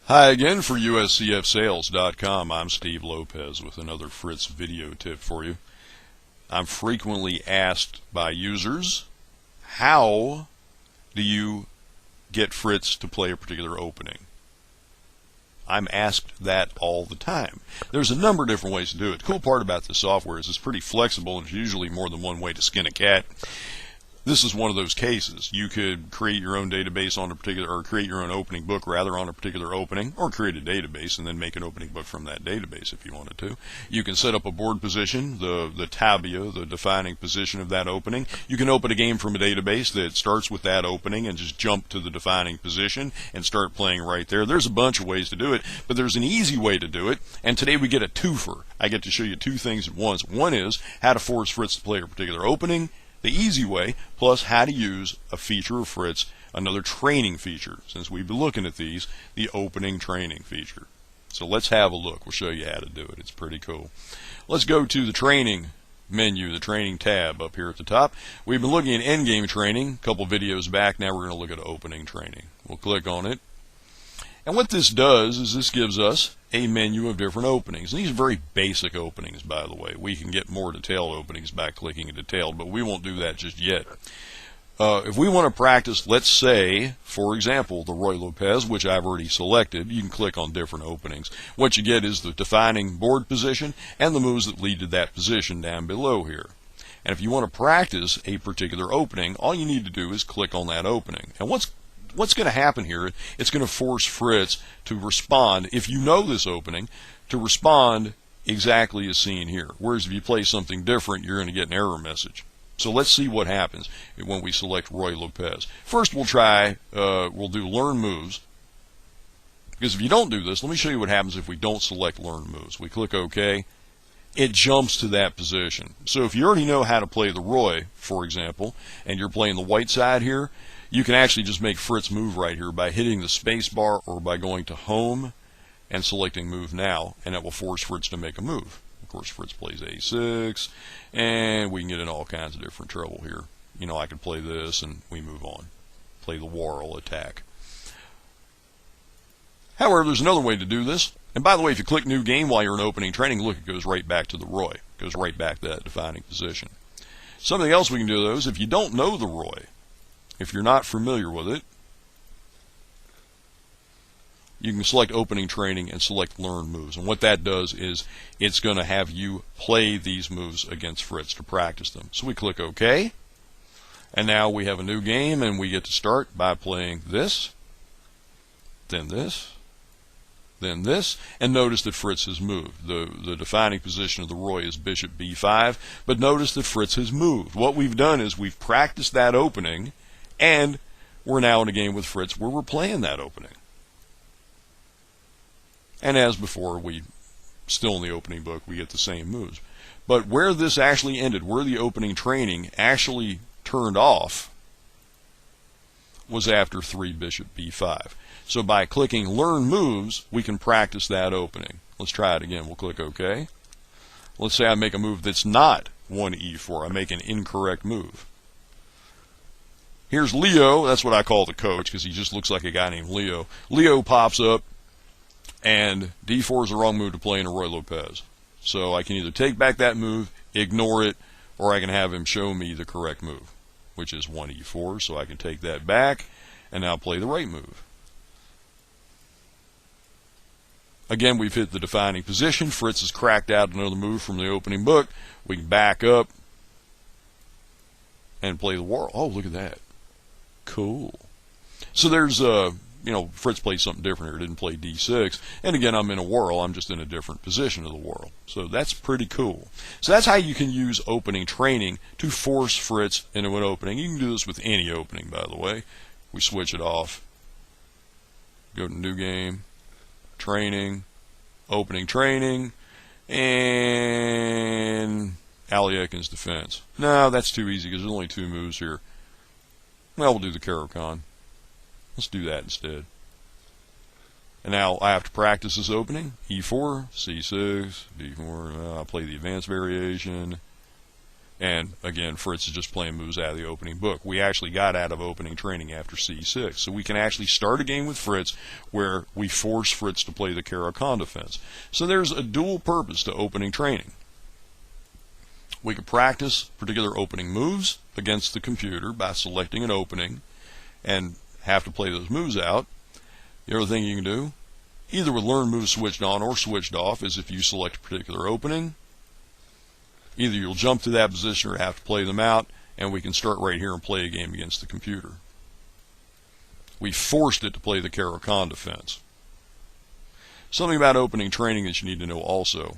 Hi again for USCFsales.com. I'm Steve Lopez with another Fritz video tip for you. I'm frequently asked by users, how do you get Fritz to play a particular opening? I'm asked that all the time. There's a number of different ways to do it. The cool part about this software is it's pretty flexible, and there's usually more than one way to skin a cat. This is one of those cases. You could create your own database on a particular, or create your own opening book rather on a particular opening, or create a database and then make an opening book from that database if you wanted to. You can set up a board position, the tabia, the defining position of that opening. You can open a game from a database that starts with that opening and just jump to the defining position and start playing right there. There's a bunch of ways to do it, but there's an easy way to do it, and today we get a twofer. I get to show you two things at once. One is how to force Fritz to play a particular opening, the easy way, plus how to use a feature of Fritz, another training feature, since we've been looking at these, the opening training feature. So let's have a look. We'll show you how to do it. It's pretty cool. Let's go to the training menu, the training tab up here at the top. We've been looking at endgame training a couple videos back. Now we're going to look at opening training. We'll click on it. And what this does is this gives us a menu of different openings. And these are very basic openings, by the way. We can get more detailed openings by clicking in detailed, but we won't do that just yet. If we want to practice, let's say, for example, the Roy Lopez, which I've already selected, you can click on different openings. What you get is the defining board position and the moves that lead to that position down below here. And if you want to practice a particular opening, all you need to do is click on that opening. And what's going to happen here, it's going to force Fritz to respond, if you know this opening, to respond exactly as seen here. Whereas if you play something different, you're going to get an error message. So let's see what happens when we select Roy Lopez. First we'll do learn moves. Because if you don't do this, let me show you what happens if we don't select learn moves. We click OK. It jumps to that position. So if you already know how to play the Roy, for example, and you're playing the white side here, you can actually just make Fritz move right here by hitting the space bar or by going to home and selecting move now, and that will force Fritz to make a move. Of course, Fritz plays A6, and we can get in all kinds of different trouble here. You know, I could play this and we move on. Play the Warl attack. However, there's another way to do this. And by the way, if you click new game while you're in opening training, look, it goes right back to the Roy. It goes right back to that defining position. Something else we can do, though, is if you don't know the Roy, if you're not familiar with it, you can select opening training and select learn moves. And what that does is it's going to have you play these moves against Fritz to practice them. So we click OK. And now we have a new game, and we get to start by playing this, then this, then this, and notice that Fritz has moved. The defining position of the Roy is bishop b5, but notice that Fritz has moved. What we've done is we've practiced that opening, and we're now in a game with Fritz where we're playing that opening. And as before, we still in the opening book, we get the same moves. But where this actually ended, where the opening training actually turned off, was after 3 bishop b5. So by clicking learn moves, we can practice that opening. Let's try it again. We'll click OK. Let's say I make a move that's not 1e4. I make an incorrect move. Here's Leo. That's what I call the coach because he just looks like a guy named Leo. Leo pops up, and d4 is the wrong move to play in a Roy Lopez. So I can either take back that move, ignore it, or I can have him show me the correct move, which is 1e4. So I can take that back and now play the right move. Again, we've hit the defining position. Fritz has cracked out another move from the opening book. We can back up and play the Warl. Oh, look at that. Cool. So there's, Fritz played something different here. Didn't play d6. And again, I'm in a Warl. I'm just in a different position of the Warl. So that's pretty cool. So that's how you can use opening training to force Fritz into an opening. You can do this with any opening, by the way. We switch it off. Go to new game. Training. Opening training. And Aliekin's defense. No, that's too easy because there's only 2 moves here. Well, we'll do the Caro-Kann. Let's do that instead. And now I have to practice this opening. E4, C6, D4. I'll play the advanced variation. And again, Fritz is just playing moves out of the opening book. We actually got out of opening training after C6. So we can actually start a game with Fritz where we force Fritz to play the Caro-Kann defense. So there's a dual purpose to opening training. We can practice particular opening moves against the computer by selecting an opening and have to play those moves out. The other thing you can do, either with learn moves switched on or switched off, is if you select a particular opening, either you'll jump to that position or have to play them out, and we can start right here and play a game against the computer. We forced it to play the Caro-Kann defense. Something about opening training that you need to know also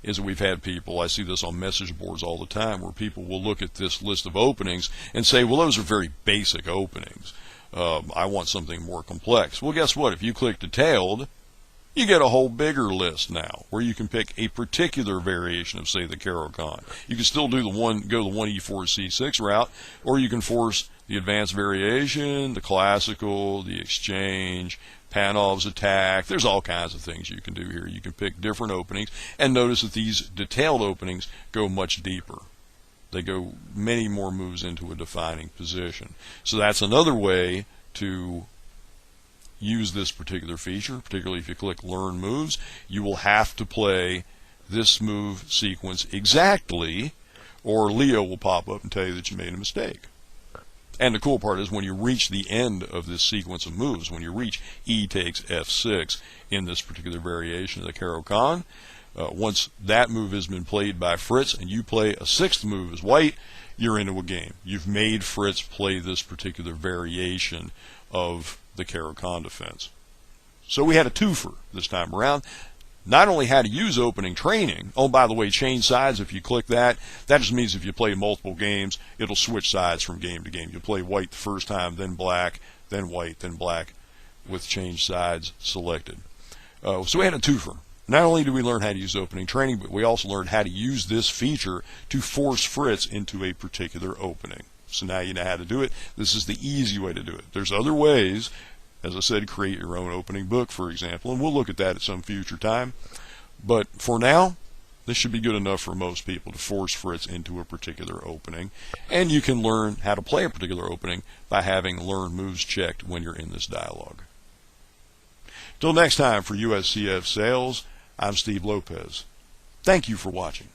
is that we've had people, I see this on message boards all the time, where people will look at this list of openings and say, well, those are very basic openings. I want something more complex. Well, guess what? If you click detailed, you get a whole bigger list now where you can pick a particular variation of, say, the Caro-Kann. You can still do go the 1E4C6 route, or you can force the advanced variation, the classical, the exchange, Panov's attack. There's all kinds of things you can do here. You can pick different openings, and notice that these detailed openings go much deeper. They go many more moves into a defining position. So that's another way to use this particular feature, particularly if you click Learn Moves. You will have to play this move sequence exactly, or Leo will pop up and tell you that you made a mistake. And the cool part is when you reach the end of this sequence of moves, when you reach E takes F6 in this particular variation of the Caro-Kann, once that move has been played by Fritz and you play a sixth move as white, you're into a game. You've made Fritz play this particular variation of the Caro-Kann defense. So we had a twofer this time around. Not only how to use opening training, oh, by the way, change sides, if you click that, that just means if you play multiple games, it'll switch sides from game to game. You'll play white the first time, then black, then white, then black, with change sides selected. So we had a twofer. Not only did we learn how to use opening training, but we also learned how to use this feature to force Fritz into a particular opening. So now you know how to do it. This is the easy way to do it. There's other ways. As I said, create your own opening book, for example, and we'll look at that at some future time. But for now, this should be good enough for most people to force Fritz into a particular opening. And you can learn how to play a particular opening by having Learn Moves checked when you're in this dialog. Till next time, for USCF Sales, I'm Steve Lopez. Thank you for watching.